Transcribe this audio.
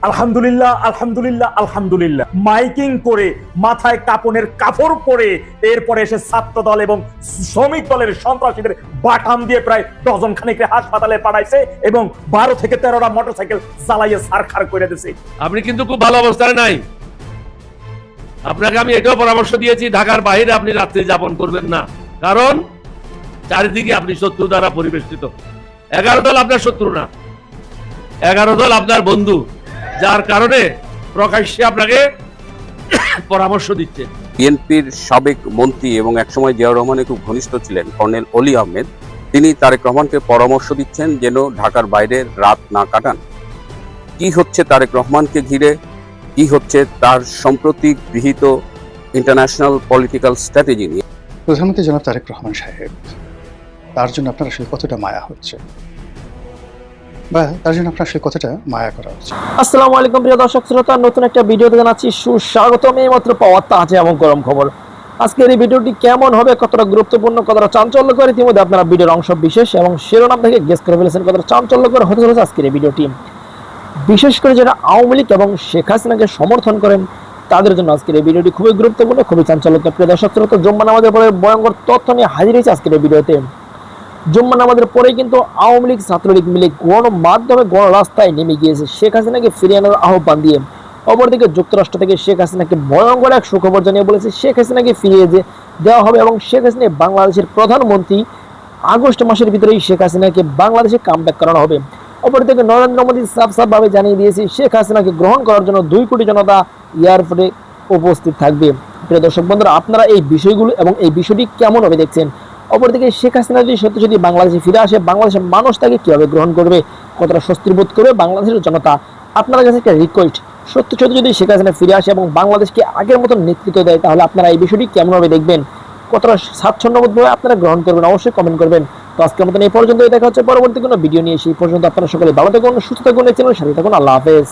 আলহামদুলিল্লাহ, আলহামদুলিল্লাহ, আলহামদুলিল্লাহ। মাইকিং করে মাথায় কাপনের কাপড় পরে এরপরে এসে ছাত্র দল এবং শ্রমিক দলের সন্ত্রাসীদের বাটাম দিয়ে প্রায় ডজন খানিক হাসপাতালে পাঠাইছে এবং 12 থেকে 13টা মোটরসাইকেল জ্বালাইয়ে সারখার করে দিয়েছে। আপনি কিন্তু খুব ভালো অবস্থায় নাই। আপনাকে আমি এটাও পরামর্শ দিয়েছি, ঢাকার বাইরে আপনি রাত্রি যাপন করবেন না, কারণ চারিদিকে আপনি শত্রু দ্বারা পরিবেষ্টিত। 11 দল আপনার শত্রু না, 11 দল আপনার বন্ধু, যার কারণে প্রকাশ্যে আপনাকে পরামর্শ দিচ্ছে। বিএনপির সাবেক মন্ত্রী এবং একসময় জিয়াউর রহমানের খুব ঘনিষ্ঠ ছিলেন কর্নেল অলি আহমেদ, তিনি তারেক রহমানকে পরামর্শ দিচ্ছেন যেন ঢাকার বাইরে রাত না কাটান। কি হচ্ছে তারেক রহমানকে ঘিরে, কি হচ্ছে তার সম্প্রতি গৃহীত ইন্টারন্যাশনাল পলিটিক্যাল স্ট্র্যাটেজি নিয়ে? প্রধানমন্ত্রী জনাব তারেক রহমান সাহেব, তার জন্য আপনার আসলে কতটা মায়া হচ্ছে, বা তার জন্য আপনার আসলে কতটা মায়া করা হচ্ছে? আসসালামু আলাইকুম প্রিয় দর্শক শ্রোতা, নতুন একটা ভিডিওতে জানাচ্ছি সুস্বাগতম। এইমাত্র পাওয়া তাজা এবং গরম খবর। আজকের এই ভিডিওটি কেমন হবে, কতটা গুরুত্বপূর্ণ, কতটা চাঞ্চল্যকর, ইতিমধ্যে আপনারা ভিডিওর অংশ বিশেষ এবং শিরোনাম থেকে গেস করে ফেলেছেন কতটা চাঞ্চল্যকর হতে চলেছে আজকের এই ভিডিওটি। বিশেষ করে যারা আওয়ামী লীগ এবং শেখ হাসিনাকে সমর্থন করেন তাদের জন্য আজকের এই ভিডিওটি খুবই গুরুত্বপূর্ণ, খুবই চাঞ্চল্যকর। প্রিয় দর্শক শ্রোতা, জুম্মা নামাজের পরে ভয়ঙ্কর তথ্য নিয়ে হাজির হয়েছে আজকের এই ভিডিওতে। জুম্মা নামাজের পরেই কিন্তু আওয়ামী লীগ ছাত্রলীগ মিলে গণমাধ্যমে রাস্তায় নেমে গিয়েছে শেখ হাসিনাকে ফিরিয়ে আনার আহ্বান দিয়ে। অপরদিকে যুক্তরাষ্ট্র থেকে শেখ হাসিনাকে ভয়ঙ্কর এক সুখবর জানিয়ে বলেছে শেখ হাসিনাকে ফিরিয়ে দেওয়া হবে এবং শেখ হাসিনা বাংলাদেশের প্রধানমন্ত্রী, আগস্ট মাসের ভিতরেই শেখ হাসিনাকে বাংলাদেশে কামব্যাক করানো হবে। অপরদিকে নরেন্দ্র মোদী সাফ জানিয়ে দিয়েছে শেখ হাসিনাকে গ্রহণ করার জন্য 2 কোটি জনতা এয়ারপোর্টে উপস্থিত থাকবে। প্রিয় দর্শক বন্ধুরা, আপনারা এই বিষয়গুলো এবং এই বিষয়টি কেমন হবে দেখছেন? অপরদিকে শেখ হাসিনা যদি সত্যি বাংলাদেশে ফিরে আসে, বাংলাদেশের মানুষ তাকে কিভাবে গ্রহণ করবে, কতটা স্বস্তি বোধ করবে বাংলাদেশের জনতা? আপনার কাছে একটা রিকোয়েস্ট, সত্যি যদি শেখ হাসিনা ফিরে আসে এবং বাংলাদেশকে আগের মতো নেতৃত্ব দেয়, তাহলে আপনারা এই বিষয়টি কেমনভাবে দেখবেন, কতটা স্বাচ্ছন্দ্যবোধভাবে আপনারা গ্রহণ করবেন, অবশ্যই কমেন্ট করবেন। তো আজকের মতন এই পর্যন্ত, দেখা হচ্ছে পরবর্তী কোনো ভিডিও নিয়ে। সেই পর্যন্ত আপনারা সকলে ভালো থাকুন, সুস্থ থাকুন, চ্যানেল সাথে থাকুন। আল্লাহ হাফেজ।